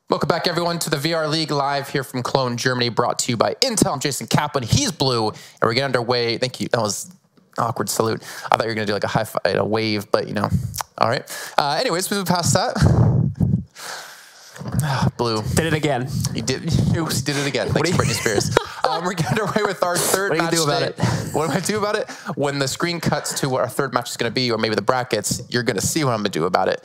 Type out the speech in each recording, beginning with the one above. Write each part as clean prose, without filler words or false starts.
Welcome back, everyone, to the VR League live here from Cologne, Germany, brought to you by Intel. I'm Jason Kaplan. He's blue, and we're getting underway. Thank you. That was an awkward salute. I thought you were going to do like a high five, a wave, but you know. All right. Anyways, we move past that. Blue. Did it again. You did. Oops, did it again. Thanks, Britney Spears. We're getting underway with our third match. What do you do about it? What do I do about it? When the screen cuts to what our third match is going to be, or maybe the brackets, you're going to see what I'm going to do about it.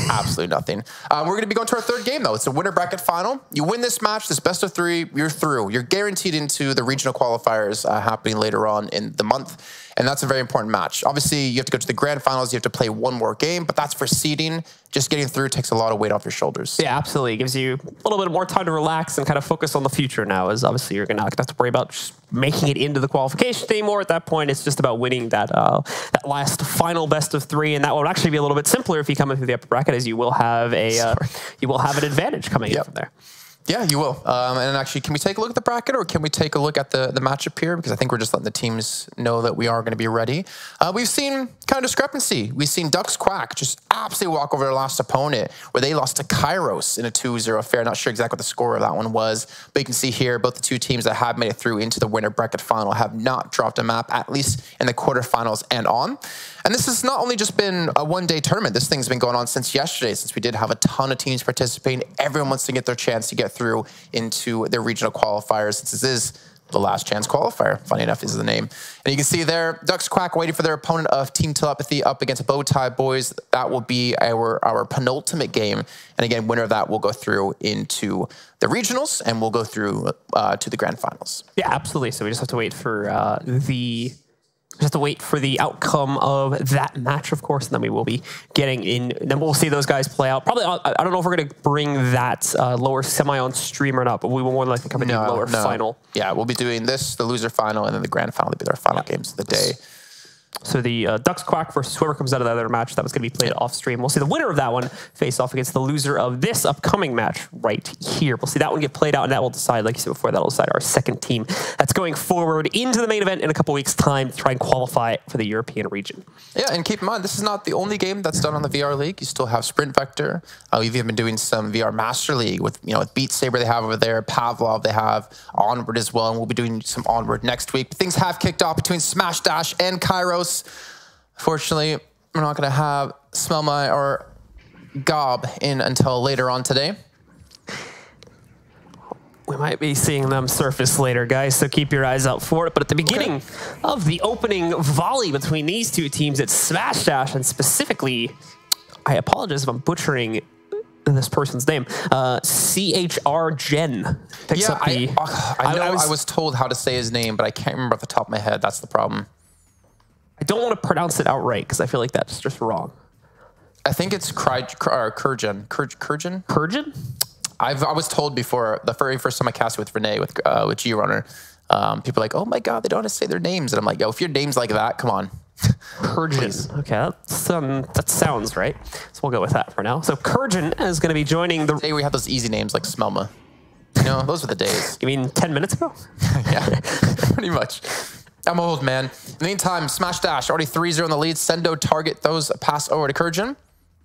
Absolutely nothing. We're going to be going to our third game, though. It's a winner bracket final. You win this match, this best of three, you're through. You're guaranteed into the regional qualifiers happening later on in the month. And that's a very important match. Obviously, you have to go to the grand finals. You have to play one more game, but that's for seeding. Just getting through takes a lot of weight off your shoulders. Yeah, absolutely. It gives you a little bit more time to relax and kind of focus on the future now, as obviously you're not going to have to worry about just making it into the qualification anymore. At that point, it's just about winning that that last final best of three, and that will actually be a little bit simpler if you come in through the upper bracket, as you will have a you will have an advantage coming in from there. Yeah, you will. And actually, can we take a look at the bracket, or can we take a look at the matchup here? Because I think we're just letting the teams know that we are going to be ready. We've seen kind of discrepancy. We've seen Ducks Quack just absolutely walk over their last opponent, where they lost to Kairos in a 2-0 affair. Not sure exactly what the score of that one was, but you can see here both the two teams that have made it through into the winner bracket final have not dropped a map, at least in the quarterfinals and on. And this has not only just been a one-day tournament. This thing's been going on since yesterday, since we did have a ton of teams participating. Everyone wants to get their chance to get through into their regional qualifiers, since this is the last chance qualifier. Funny enough, is the name. And you can see there, Ducks Quack waiting for their opponent of Team Telepathy up against Bowtie Boys. That will be our penultimate game. And again, winner of that will go through into the regionals, and we'll go through to the grand finals. Yeah, absolutely. So we just have to wait for the outcome of that match, of course, and then we will be getting in. Then we'll see those guys play out. Probably, I don't know if we're going to bring that lower semi on stream or not, but we will more likely come in lower final. Yeah, we'll be doing this, the loser final, and then the grand final will be our final games of the day. So the Ducks Quack versus whoever comes out of the other match, that was going to be played off stream. We'll see the winner of that one face off against the loser of this upcoming match right here. We'll see that one get played out, and that will decide, like you said before, that will decide our second team that's going forward into the main event in a couple weeks' time to try and qualify for the European region. Yeah, and keep in mind, this is not the only game that's done on the VR League. You still have Sprint Vector. We've even been doing some VR Master League with, with Beat Saber they have over there, Pavlov they have, Onward as well, and we'll be doing some Onward next week. But things have kicked off between Smash Dash and Kairos. Fortunately, we're not going to have Smelma or Gob in until later on today. We might be seeing them surface later, guys, so keep your eyes out for it. But at the beginning of the opening volley between these two teams, it's Smash Dash, and specifically, I apologize if I'm butchering this person's name, CHR Gen picks up the... I was told how to say his name, but I can't remember off the top of my head. That's the problem. I don't want to pronounce it outright because I feel like that's just wrong. I think it's Kurgen. Kurgen? I was told before, the very first time I cast it with Renee, with G-Runner, people are like, oh my God, they don't want to say their names. And I'm like, yo, if your name's like that, come on. Kurgen. Okay, that sounds right. So we'll go with that for now. So Kurgen is going to be joining the... Today we have those easy names like Smelma. You know, those were the days. You mean 10 minutes ago? Yeah, pretty much. I'm old, man. In the meantime, Smash Dash already 3-0 in the lead. Sendo target those pass over to Kurgen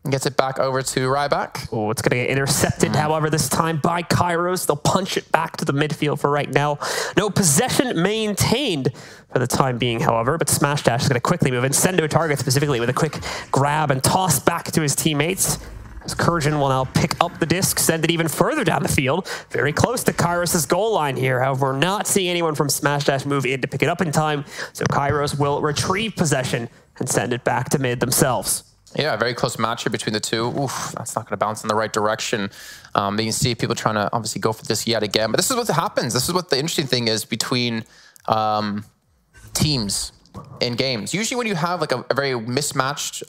and gets it back over to Ryback. Oh, it's going to get intercepted, however, this time by Kairos. They'll punch it back to the midfield for right now. No possession maintained for the time being, however, but Smash Dash is going to quickly move in. Sendo target specifically with a quick grab and toss back to his teammates. As Kurgen will now pick up the disc, send it even further down the field, very close to Kairos' goal line here. However, we're not seeing anyone from Smash Dash move in to pick it up in time, so Kairos will retrieve possession and send it back to mid themselves. Yeah, very close match here between the two. Oof, that's not going to bounce in the right direction. You can see people trying to obviously go for this yet again, but this is what happens. This is what the interesting thing is between teams in games. Usually when you have like a very mismatched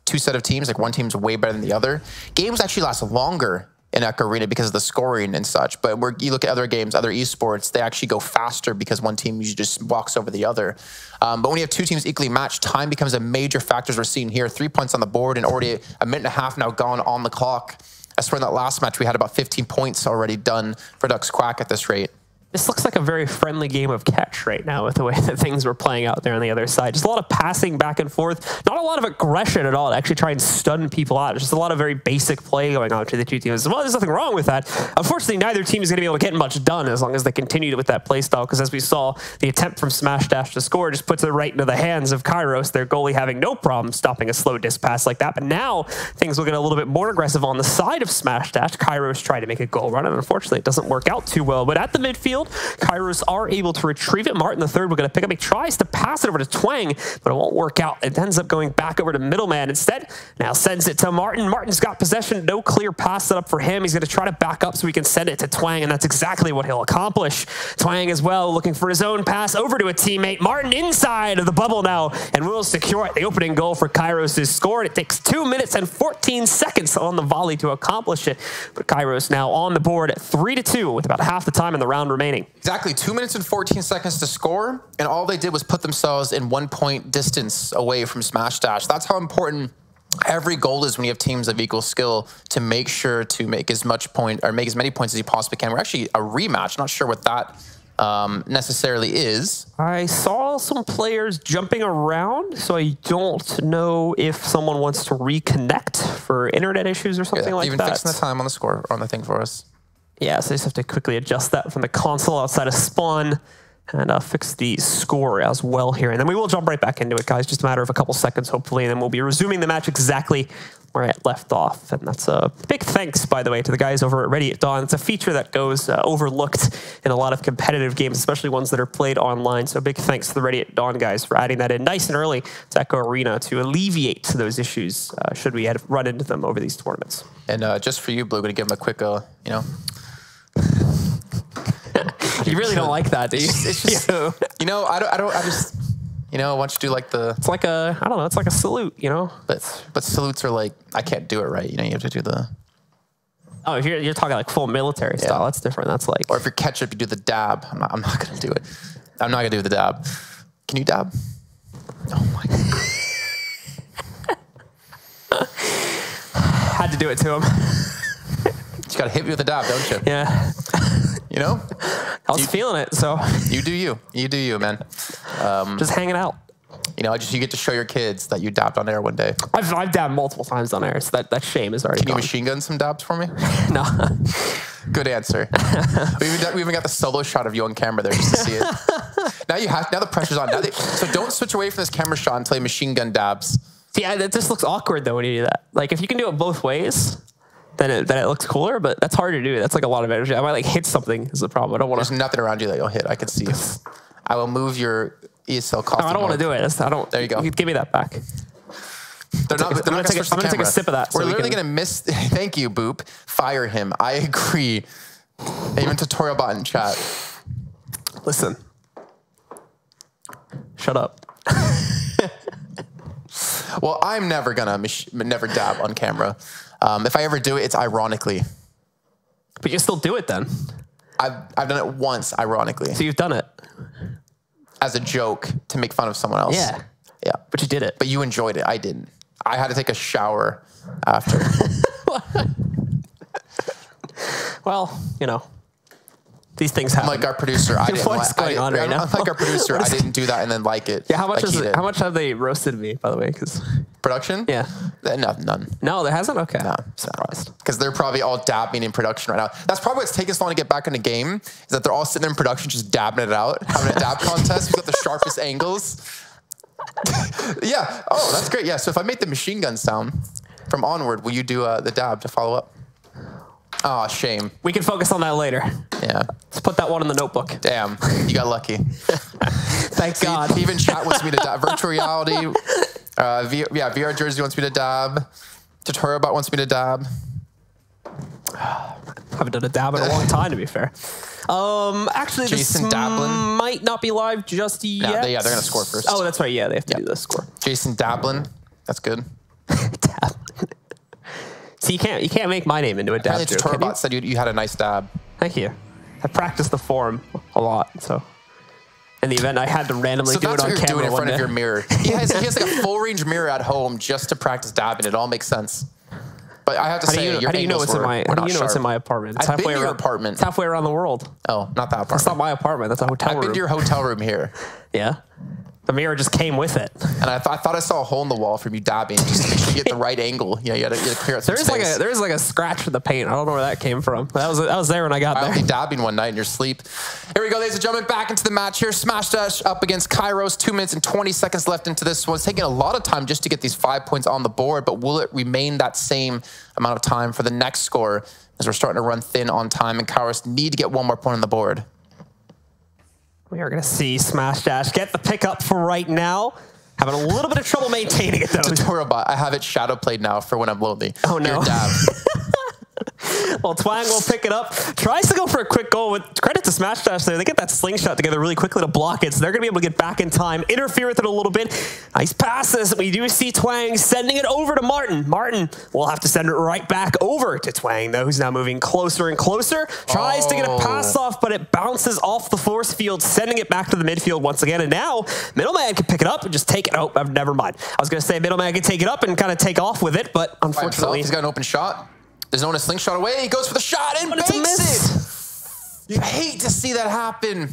two set of teams, like one team's way better than the other, games actually last longer in Echo Arena because of the scoring and such. But where you look at other games, other esports, they actually go faster because one team usually just walks over the other. But when you have two teams equally matched, time becomes a major factor, as we're seeing here. 3 points on the board and already a minute and a half now gone on the clock. I swear in that last match we had about 15 points already done for Ducks Quack at this rate. This looks like a very friendly game of catch right now with the way that things were playing out there on the other side. Just a lot of passing back and forth. Not a lot of aggression at all to actually try and stun people out. Just a lot of very basic play going on between the two teams. Well, there's nothing wrong with that. Unfortunately, neither team is going to be able to get much done as long as they continue with that play style, because as we saw, the attempt from Smash Dash to score just puts it right into the hands of Kairos, their goalie having no problem stopping a slow disc pass like that. But now things will get a little bit more aggressive on the side of Smash Dash. Kairos tried to make a goal run, and unfortunately, it doesn't work out too well. But at the midfield, Kairos are able to retrieve it. Martin III will get a pick up. He tries to pass it over to Twang, but it won't work out. It ends up going back over to Middleman instead. Now sends it to Martin. Martin's got possession. No clear pass set up for him. He's going to try to back up so he can send it to Twang, and that's exactly what he'll accomplish. Twang as well, looking for his own pass over to a teammate. Martin inside of the bubble now, and will secure it. The opening goal for Kairos is scored. It takes 2 minutes and 14 seconds on the volley to accomplish it. But Kairos now on the board at 3-2 with about half the time in the round remaining. Exactly, 2 minutes and 14 seconds to score, and all they did was put themselves in 1 point distance away from Smash Dash. That's how important every goal is when you have teams of equal skill, to make sure to make as much point, or make as many points as you possibly can. We're actually a rematch. Not sure what that necessarily is. I saw some players jumping around, so I don't know if someone wants to reconnect for internet issues or something like even that. Even fixing the time on the score, on the thing for us. Yeah, so they just have to quickly adjust that from the console outside of spawn and fix the score as well here. And then we will jump right back into it, guys. Just a matter of a couple seconds, hopefully, and then we'll be resuming the match exactly where it left off. And that's a big thanks, by the way, to the guys over at Ready at Dawn. It's a feature that goes overlooked in a lot of competitive games, especially ones that are played online. So big thanks to the Ready at Dawn guys for adding that in nice and early to Echo Arena to alleviate those issues should we run into them over these tournaments. And just for you, Blue, going to give them a quick, you know. You really don't like that, do you? It's just, you know, I just, you know, why don't you do like the... It's like a, I don't know, it's like a salute, you know? But salutes are like, I can't do it right. You know, you have to do the... Oh, if you're talking like full military style, that's different. That's like... Or if you're ketchup, you do the dab. I'm not going to do it. I'm not going to do the dab. Can you dab? Oh my God. Had to do it to him. You got to hit me with a dab, don't you? Yeah. You know? I was feeling it, so. You do you. You do you, man. Just hanging out. You know, you get to show your kids that you dabbed on air one day. I've dabbed multiple times on air, so that shame is already Can you gone. machine gun some dabs for me? No. Good answer. we even got the solo shot of you on camera there just to see it. Now the pressure's on. So don't switch away from this camera shot until you machine gun dabs. See, that just looks awkward though when you do that. Like if you can do it both ways, then it looks cooler, but that's hard to do. That's like a lot of energy. I might like hit something is the problem. I don't want to. There's nothing around you that you'll hit. I can see. I will move your ESL coffee. No, I don't want to do it. I don't. There you go. Give me that back. I'm gonna take a sip of that. We're literally gonna miss. Thank you, Boop. Fire him. I agree. Even tutorial bot in chat. Listen. Shut up. Well, I'm never gonna never dab on camera. If I ever do it, it's ironically. But you still do it then. I've done it once, ironically. So you've done it as a joke to make fun of someone else. Yeah. Yeah. But you did it. But you enjoyed it. I didn't. I had to take a shower after. Well, you know, these things happen. Unlike our producer, I didn't. What's going on right now? Unlike our producer, I didn't do that and then like it. Yeah, how much like how much have they roasted me, by the way? Because production? Yeah. None. No, there hasn't? Okay. No. Surprised. Because they're probably all dabbing in production right now. That's probably what's taking so long to get back in the game, is that they're all sitting there in production just dabbing it out, having a dab contest. Who's got the sharpest angles? Yeah. Oh, that's great. Yeah, so if I make the machine gun sound from Onward, will you do the dab to follow up? Oh, shame. We can focus on that later. Yeah. Let's put that one in the notebook. Damn, you got lucky. Thank God. Even chat wants me to dab. Virtual reality. VR Jersey wants me to dab. Tutorial bot wants me to dab. I haven't done a dab in a long time, to be fair. Actually, Jason this Dablin might not be live just yet. No, they're gonna score first. Oh, that's right. Yeah, they have to do the score. Jason Dablin, that's good. Dab. See, you can't make my name into a dab joke. Tutorial bot said you had a nice dab. Thank you. I practiced the form a lot, so in the event I had to randomly do it on camera. So that's what you're doing in front of your mirror. He has like a full range mirror at home just to practice dabbing. It all makes sense. But I have to say, how do you know it's in my? How do you know it's in my apartment? It's I've been to your apartment. It's halfway around the world. Oh, not that apartment. That's not my apartment. That's a hotel room. I've been to your hotel room here. Yeah. The mirror just came with it. And I thought I saw a hole in the wall from you dabbing, just to make sure you get the right angle. Yeah, you had to clear out some space. There's like a scratch in the paint. I don't know where that came from. That was there when I got there. I'll be dabbing one night in your sleep. Here we go, ladies and gentlemen, back into the match here. Smash Dash up against Kairos. 2 minutes and 20 seconds left into this one. It's taking a lot of time just to get these 5 points on the board, but will it remain that same amount of time for the next score as we're starting to run thin on time and Kairos need to get one more point on the board? We are going to see Smash Dash get the pick up for right now. Having a little bit of trouble maintaining it, though. Tutorobot, I have it shadow played now for when I'm lonely. Oh, no. Your dab. Well, Twang will pick it up. Tries to go for a quick goal. With credit to Smash Dash there. They get that slingshot together really quickly to block it, so they're going to be able to get back in time, interfere with it a little bit. Nice passes. We do see Twang sending it over to Martin. Martin will have to send it right back over to Twang, though, who's now moving closer and closer. Tries to get a pass off, but it bounces off the force field, sending it back to the midfield once again. And now, Middleman can pick it up and just take it. Oh, never mind. I was going to say Middleman can take it up and kind of take off with it, but unfortunately... He's got an open shot. There's no one to slingshot away. He goes for the shot and makes it. You hate to see that happen.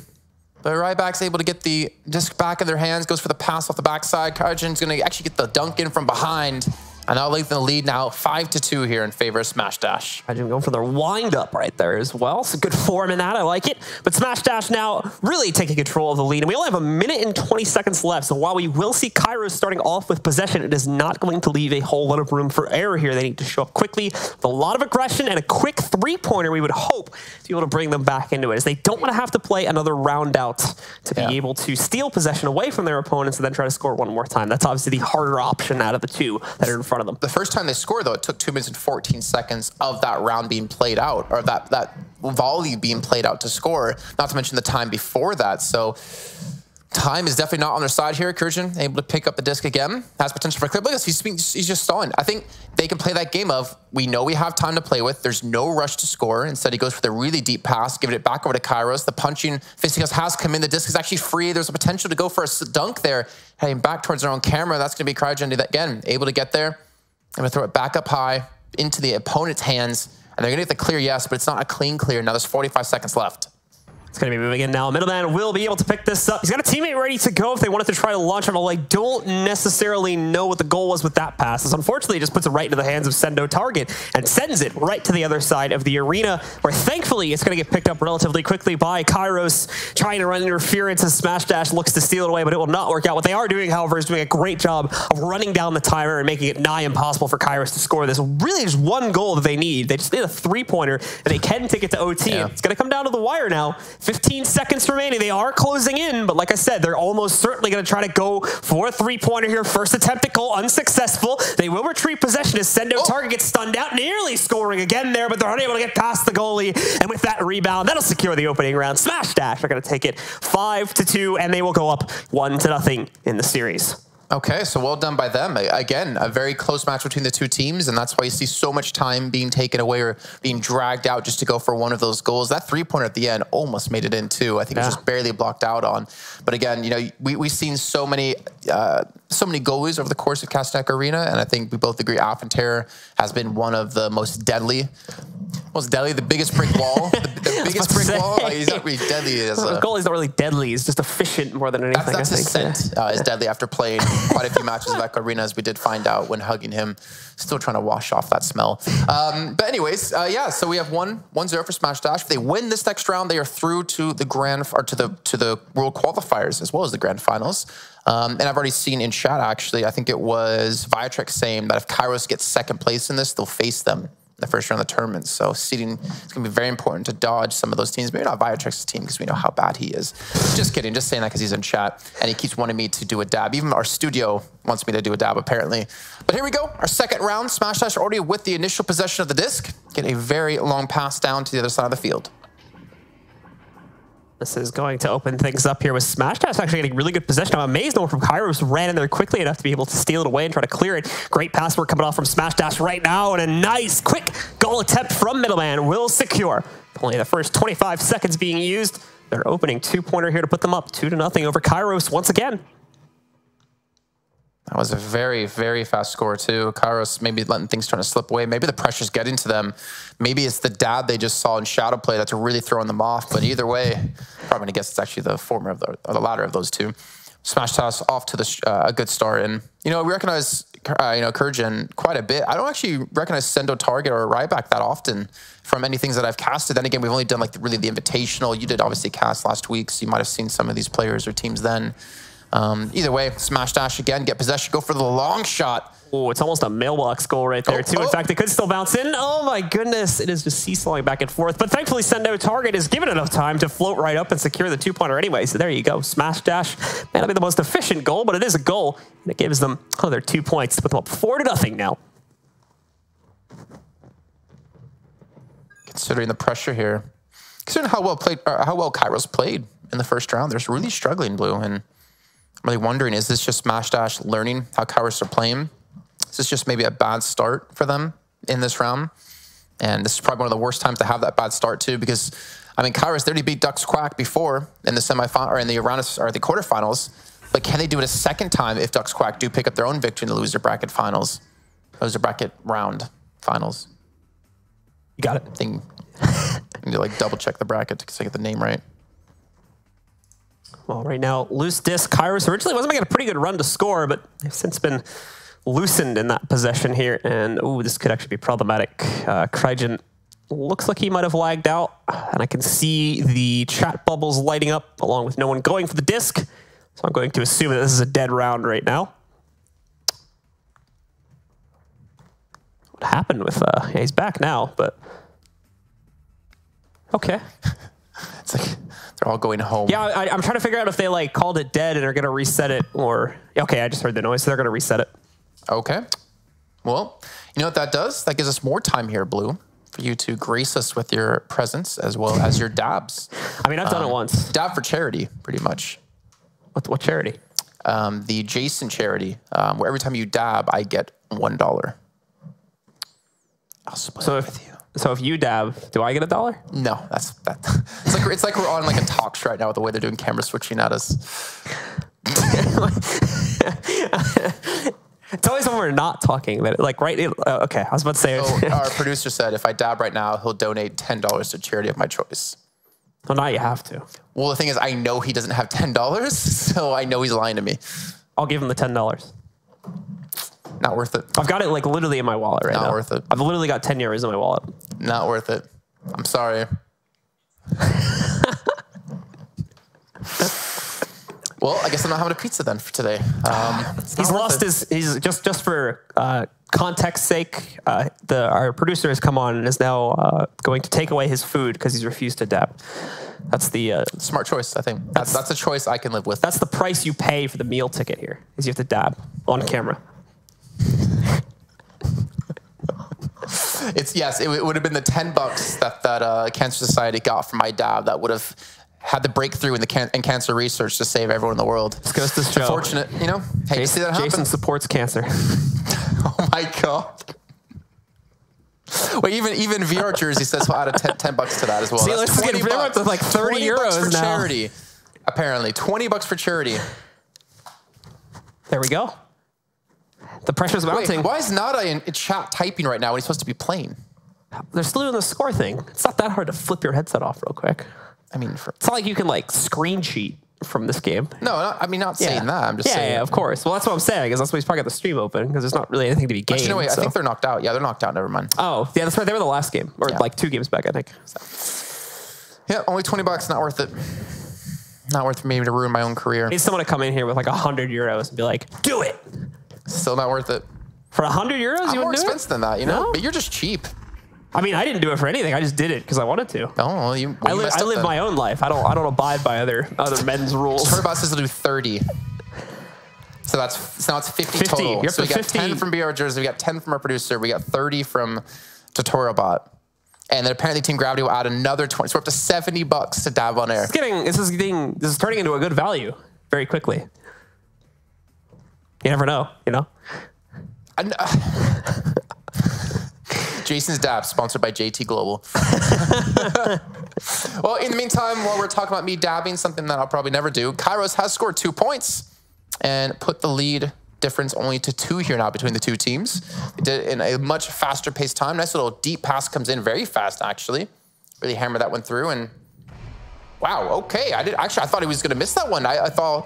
But Ryback's able to get the disc back in their hands, goes for the pass off the backside. Karajan's going to actually get the dunk in from behind. And now lengthen the lead now 5-2 here in favor of Smash Dash. Imagine going for their wind up right there as well. Some good form in that. I like it. But Smash Dash now really taking control of the lead. And we only have 1 minute and 20 seconds left. So while we will see Kairos starting off with possession, it is not going to leave a whole lot of room for error here. They need to show up quickly with a lot of aggression and a quick three-pointer, we would hope, to be able to bring them back into it, as they don't want to have to play another round out to be able to steal possession away from their opponents and then try to score one more time. That's obviously the harder option out of the two that are in front of them. The first time they scored, though, it took 2 minutes and 14 seconds of that round being played out, or that volley being played out to score, not to mention the time before that. So time is definitely not on their side here. Kurjan able to pick up the disc again. Has potential for clip. Look at this. He's just stalling. I think they can play that game of, we know we have time to play with. There's no rush to score. Instead, he goes for the really deep pass, giving it back over to Kairos. The punching Fistios has come in. The disc is actually free. There's a potential to go for a dunk there. Heading back towards their own camera. That's going to be Kurjan again, able to get there. I'm going to throw it back up high into the opponent's hands. And they're going to get the clear, yes, but it's not a clean clear. Now there's 45 seconds left. It's going to be moving in now. Middleman will be able to pick this up. He's got a teammate ready to go if they wanted to try to launch him. Although I don't necessarily know what the goal was with that pass. This unfortunately just puts it right into the hands of Sendo Target and sends it right to the other side of the arena, where thankfully it's going to get picked up relatively quickly by Kairos, trying to run interference as Smash Dash looks to steal it away, but it will not work out. What they are doing, however, is doing a great job of running down the timer and making it nigh impossible for Kairos to score this. Really just one goal that they need. They just need a three-pointer, and they can take it to OT. Yeah. It's going to come down to the wire now. 15 seconds remaining. They are closing in, but like I said, they're almost certainly going to try to go for a three-pointer here. First attempt at goal, unsuccessful. They will retrieve possession as Sendo Target gets stunned out, nearly scoring again there, but they're unable to get past the goalie. And with that rebound, that'll secure the opening round. Smash Dash are going to take it 5-2, and they will go up 1-0 in the series. Okay, so well done by them. Again, a very close match between the two teams, and that's why you see so much time being taken away or being dragged out just to go for one of those goals. That three-pointer at the end almost made it in too. I think it was just barely blocked out on. But again, you know, we've seen so many goalies over the course of Castanet Arena, and I think we both agree Affenterre has been one of the most deadly. The biggest brick wall. The biggest brick wall. Like, he's not really deadly. The goalie's not really deadly. He's just efficient more than anything. That's his scent is deadly after playing quite a few matches of Echo Arena, as we did find out when hugging him. Still trying to wash off that smell. But anyways, yeah. So we have 1-0 for Smash Dash. If they win this next round, they are through to the to the World Qualifiers as well as the Grand Finals. And I've already seen in chat, actually, I think it was Viatrix saying that if Kairos gets second place in this, they'll face them in the first round of the tournament. So seeding is going to be very important to dodge some of those teams. Maybe not Viatrix's team, because we know how bad he is. Just kidding. Just saying that because he's in chat. And he keeps wanting me to do a dab. Even our studio wants me to do a dab, apparently. But here we go. Our second round. Smash Dash already with the initial possession of the disc. Get a very long pass down to the other side of the field. This is going to open things up here with Smash Dash actually getting really good possession. I'm amazed no one from Kairos ran in there quickly enough to be able to steal it away and try to clear it. Great pass work coming off from Smash Dash right now, and a nice quick goal attempt from Middleman will secure. Only the first 25 seconds being used. They're opening two-pointer here to put them up 2-0 over Kairos once again. That was a very, very fast score, too. Kairos maybe letting things trying to slip away. Maybe the pressure's getting to them. Maybe it's the dab they just saw in Shadow Play that's really throwing them off. But either way, probably going to guess it's actually the former of the latter of those two. Smash Toss off to a good start. And, we recognize, Kurjan quite a bit. I don't actually recognize Sendo Target or Ryback that often from any things that I've casted. Then again, we've only done, really the Invitational. You did obviously cast last week, so you might have seen some of these players or teams then. Either way, Smash Dash again, get possession, go for the long shot. Oh, it's almost a mailbox goal right there, too. In fact, it could still bounce in. Oh, my goodness. It is just seesawing back and forth. But thankfully, Sendo Target is given enough time to float right up and secure the two-pointer anyway. So there you go. Smash Dash may not be the most efficient goal, but it is a goal. And it gives them another 2 points to put them up 4-0 now. Considering the pressure here, considering how well Kairos played in the first round, they're really struggling, Blue. And I'm really wondering, is this just Smash Dash learning how Kairos are playing? Is this just maybe a bad start for them in this round? And this is probably one of the worst times to have that bad start too, because Kairos they already beat Ducks Quack before in the semifinal or in the the quarterfinals. But can they do it a second time if Ducks Quack do pick up their own victory in the loser bracket finals, loser bracket round finals? You got it. I think I need to double check the bracket to get the name right. Well, right now, loose disc. Kairos originally wasn't making a pretty good run to score, but they've since been loosened in that possession here. And, ooh, this could actually be problematic. Krygen looks like he might have lagged out. And I can see the chat bubbles lighting up along with no one going for the disc. So I'm going to assume that this is a dead round right now. What happened with, yeah, he's back now, but okay. It's like they're all going home. Yeah, I'm trying to figure out if they called it dead and are going to reset it or, okay, I just heard the noise, so they're going to reset it. Okay. Well, you know what that does? That gives us more time here, Blue, for you to grace us with your presence as well as your dabs. I've done it once. Dab for charity, pretty much. What charity? The Jason charity, where every time you dab, I get $1. I'll split it with you. So if you dab, do I get $1? No, that's that. It's like we're on a talk show right now with the way they're doing camera switching at us. It's always when we're not talking, but right. Okay, I was about to say. So our producer said if I dab right now, he'll donate $10 to charity of my choice. Well, now you have to. Well, the thing is, I know he doesn't have $10, so I know he's lying to me. I'll give him the $10. Not worth it. I've got it literally in my wallet right now. Not worth it. I've literally got 10 euros in my wallet. Not worth it. I'm sorry. Well, I guess I'm not having a pizza then for today. He's lost he's just for context sake, our producer has come on and is now going to take away his food because he's refused to dab. That's the smart choice, I think. That's a choice I can live with. That's the price you pay for the meal ticket here, is you have to dab on camera. It would have been the $10 that Cancer Society got from my dab that would have had the breakthrough in cancer research to save everyone in the world. This goes to show. Unfortunate, Hey, you see that happen? Jason supports cancer. Oh my God. Well, even VR Jersey says we'll add $10 to that as well. See, that's let's get up to 30 euros for now. Charity. Apparently, $20 for charity. There we go. The pressure's mounting. Wait, why is Nada in chat typing right now when he's supposed to be playing? They're still doing the score thing. It's not that hard to flip your headset off real quick. It's not like you can screen cheat from this game. No, not saying that. I'm just saying. Yeah, of course. Well, that's what I'm saying, because that's why he's probably got the stream open, because there's not really anything to be gained. Actually, no, wait, I think they're knocked out. Yeah, they're knocked out. Never mind. Oh, yeah, that's right. They were the last game, or 2 games back, I think. So. Yeah, only $20. Not worth it. Not worth maybe to ruin my own career. I need someone to come in here with 100 euros and be like, do it. Still not worth it. For 100 euros, you would do it? More expensive than that, No? But you're just cheap. I didn't do it for anything. I just did it because I wanted to. Oh, well, I live my own life. I don't abide by other men's rules. Turbo says to do 30. So now it's 50 total. So we got 50. 10 from BR Jersey, we got 10 from our producer, we got 30 from Tutorialbot. And then apparently Team Gravity will add another 20. So we're up to $70 to dab on air. This is turning into a good value very quickly. You never know, Jason's Dab, sponsored by JT Global. Well, in the meantime, while we're talking about me dabbing, something that I'll probably never do, Kairos has scored 2 points and put the lead difference only to 2 here now between the two teams. They did it in a much faster paced time. Nice little deep pass comes in very fast, actually. Really hammer that one through, and wow, okay. I thought he was going to miss that one. I saw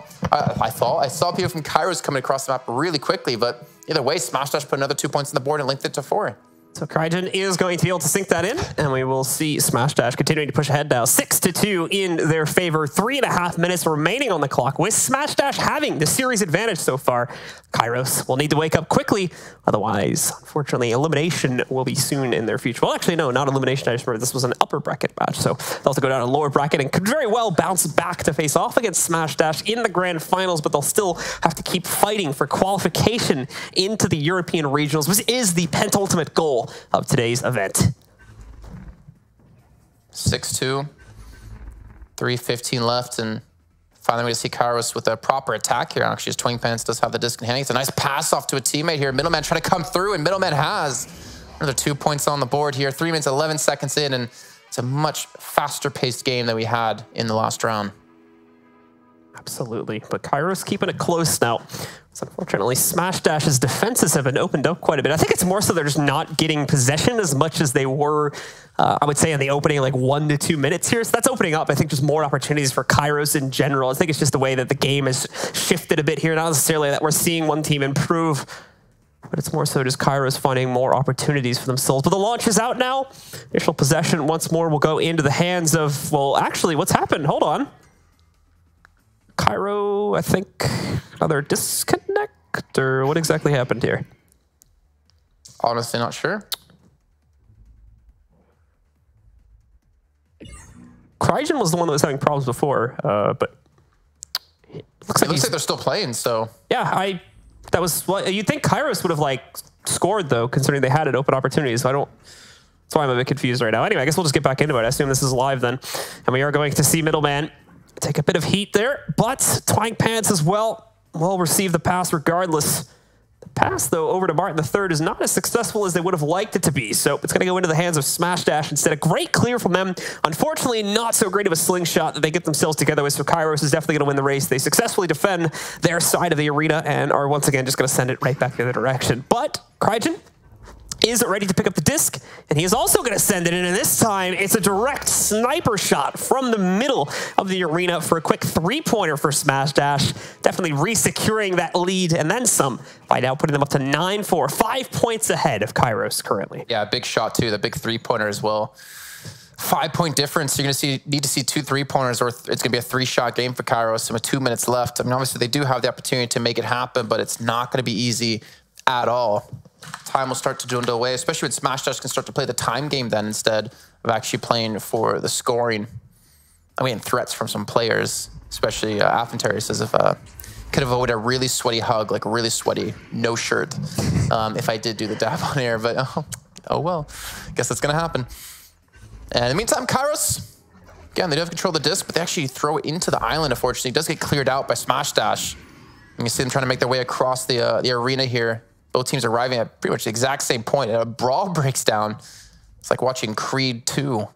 people from Kairos coming across the map really quickly, but either way, Smashdash put another 2 points on the board and linked it to 4. So Crygen is going to be able to sink that in, and we will see Smashdash continuing to push ahead now. 6-2 in their favor. 3.5 minutes remaining on the clock, with Smashdash having the series advantage so far. Kairos will need to wake up quickly, otherwise, unfortunately, elimination will be soon in their future. Well, actually, no, not elimination. I just remember this was an upper bracket match, so they'll have to go down a lower bracket and could very well bounce back to face off against Smashdash in the grand finals, but they'll still have to keep fighting for qualification into the European regionals, which is the penultimate goal of today's event. 6-2, 3:15 left, and finally we see Kairos with a proper attack here. Actually, his Twing Pants does have the disc in hand. It's a nice pass off to a teammate here. Middleman trying to come through, and Middleman has another 2 points on the board here. 3 minutes, 11 seconds in, and it's a much faster paced game than we had in the last round. Absolutely, but Kairos keeping it close now. So unfortunately, Smashdash's defenses have been opened up quite a bit. I think it's more so they're just not getting possession as much as they were, I would say, in the opening, like 1 to 2 minutes here. So that's opening up, I think, just more opportunities for Kairos in general. I think it's just the way that the game has shifted a bit here. Not necessarily that we're seeing one team improve, but it's more so just Kairos finding more opportunities for themselves. But the launch is out now. Initial possession once more will go into the hands of, well, actually, what's happened? Hold on. Cairo, I think, another disconnect, or what exactly happened here? Honestly, not sure. Crygen was the one that was having problems before, but it looks like they're still playing, so. Yeah, that was what you'd think Kairos would have like scored though, considering they had an open opportunity. So that's why I'm a bit confused right now. Anyway, I guess we'll just get back into it. I assume this is live then, and we are going to see Middleman take a bit of heat there, but Twang Pants as well will receive the pass regardless. The pass, though, over to Martin III is not as successful as they would have liked it to be, so it's going to go into the hands of Smashdash instead. A great clear from them. Unfortunately, not so great of a slingshot that they get themselves together with, so Kairos is definitely going to win the race. They successfully defend their side of the arena and are once again just going to send it right back the other direction. But Crygen is ready to pick up the disc, and he is also going to send it in, and this time it's a direct sniper shot from the middle of the arena for a quick 3-pointer for Smashdash, definitely re-securing that lead and then some by now putting them up to 9-4, 5 points ahead of Kairos currently. Yeah, big shot too, the big 3-pointer as well. 5-point difference. You're going to need to see 2 3-pointers, or it's going to be a 3-shot game for Kairos. And with 2 minutes left, I mean, obviously they do have the opportunity to make it happen, but it's not going to be easy at all. Time will start to dwindle away, especially when Smashdash can start to play the time game then instead of actually playing for the scoring. I mean, threats from some players, especially Affentary says if could avoid a really sweaty hug, like really sweaty, no shirt, if I did do the dab on air, but oh well, guess that's gonna happen. And in the meantime, Kairos, again, they do have control of the disc, but they actually throw it into the island, unfortunately. It does get cleared out by Smashdash. You can see them trying to make their way across the arena here. Both teams arriving at pretty much the exact same point, and a brawl breaks down. It's like watching Creed 2.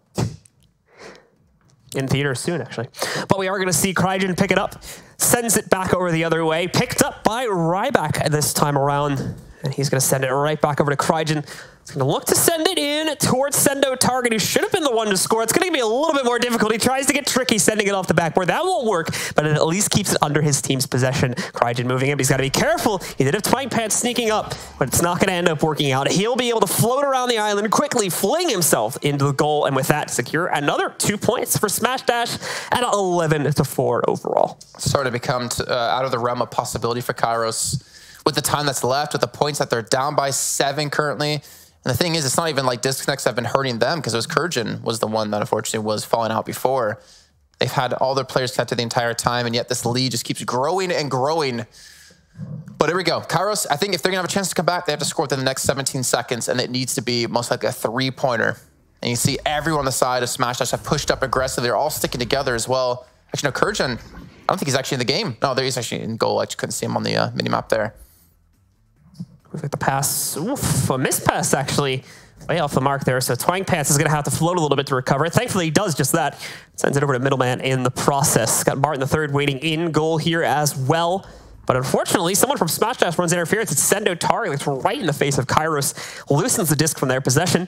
In theaters soon, actually. But we are going to see Crygen pick it up, sends it back over the other way, picked up by Ryback this time around, and he's going to send it right back over to Crygen. He's going to look to send it in towards Sendo Target, who should have been the one to score. It's going to be a little bit more difficult. He tries to get tricky sending it off the backboard. That won't work, but it at least keeps it under his team's possession. Crygen moving in, but he's got to be careful. He did have Twang Pants sneaking up, but it's not going to end up working out. He'll be able to float around the island, quickly fling himself into the goal, and with that, secure another 2 points for Smashdash at 11-4 overall. Starting to become out of the realm of possibility for Kairos. With the time that's left, with the points that they're down by 7 currently. And the thing is, it's not even like disconnects have been hurting them, because it was Kurjan was the one that unfortunately was falling out before. They've had all their players connected the entire time, and yet this lead just keeps growing and growing. But here we go. Kairos, I think if they're going to have a chance to come back, they have to score within the next 17 seconds, and it needs to be most likely a 3-pointer. And you see everyone on the side of Smashdash have pushed up aggressively. They're all sticking together as well. Actually, no, Kurjan, I don't think he's actually in the game. No, there he's actually in goal. I just couldn't see him on the minimap there. Looks like the pass, oof, a missed pass actually, way off the mark there. So Twang Pants is going to have to float a little bit to recover. Thankfully, he does just that. Sends it over to Middleman in the process. Got Martin III waiting in goal here as well. But unfortunately, someone from Smash Dash runs interference. It's Sendo targets right in the face of Kairos, loosens the disc from their possession,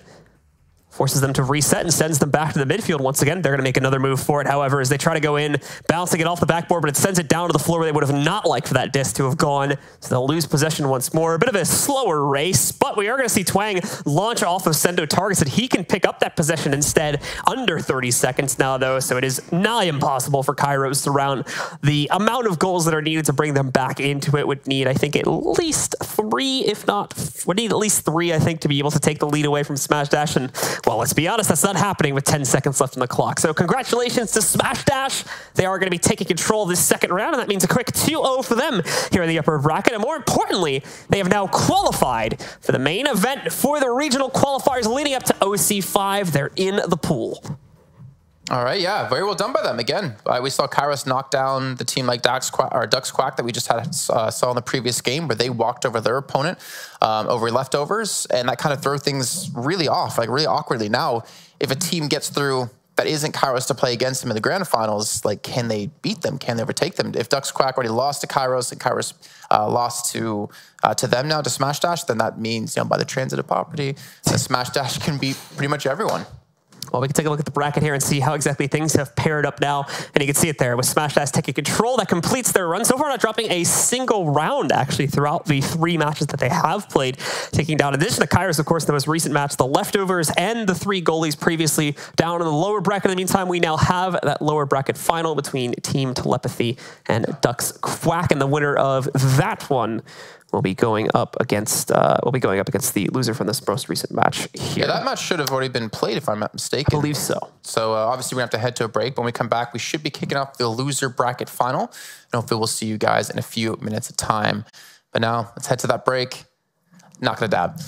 forces them to reset and sends them back to the midfield once again. They're going to make another move for it, however, as they try to go in, bouncing it off the backboard, but it sends it down to the floor where they would have not liked for that disc to have gone. So they'll lose possession once more. A bit of a slower race, but we are going to see Twang launch off of Sendo targets that he can pick up that possession instead under 30 seconds now, though, so it is nigh impossible for Kairos to round the amount of goals that are needed to bring them back into it. Would need, I think, at least 3, if not, would need at least 3, I think, to be able to take the lead away from Smash Dash, and well, let's be honest, that's not happening with 10 seconds left on the clock. So congratulations to Smash Dash. They are going to be taking control of this second round, and that means a quick 2-0 for them here in the upper bracket. And more importantly, they have now qualified for the main event for the regional qualifiers leading up to OC5. They're in the pool. All right, yeah, very well done by them. Again, we saw Kairos knock down the team like Ducks Quack that we just saw in the previous game, where they walked over their opponent over leftovers, and that kind of threw things really off, like really awkwardly. Now, if a team gets through that isn't Kairos to play against them in the grand finals, like, can they beat them? Can they overtake them? If Ducks Quack already lost to Kairos and Kairos lost to them now, to Smash Dash, then that means, by the transitive property, that Smash Dash can beat pretty much everyone. Well, we can take a look at the bracket here and see how exactly things have paired up now. And you can see it there with Smash Dash taking control. That completes their run. So far, not dropping a single round, actually, throughout the 3 matches that they have played, taking down, in addition to Kairos, of course, the most recent match, the leftovers and the 3 goalies previously down in the lower bracket. In the meantime, we now have that lower bracket final between Team Telepathy and Ducks Quack. And the winner of that one will be going up against the loser from this most recent match here. Yeah, that match should have already been played, if I'm not mistaken. I believe so. So obviously we have to head to a break. When we come back, we should be kicking off the loser bracket final. And hopefully we'll see you guys in a few minutes of time. But now let's head to that break. Not gonna dab.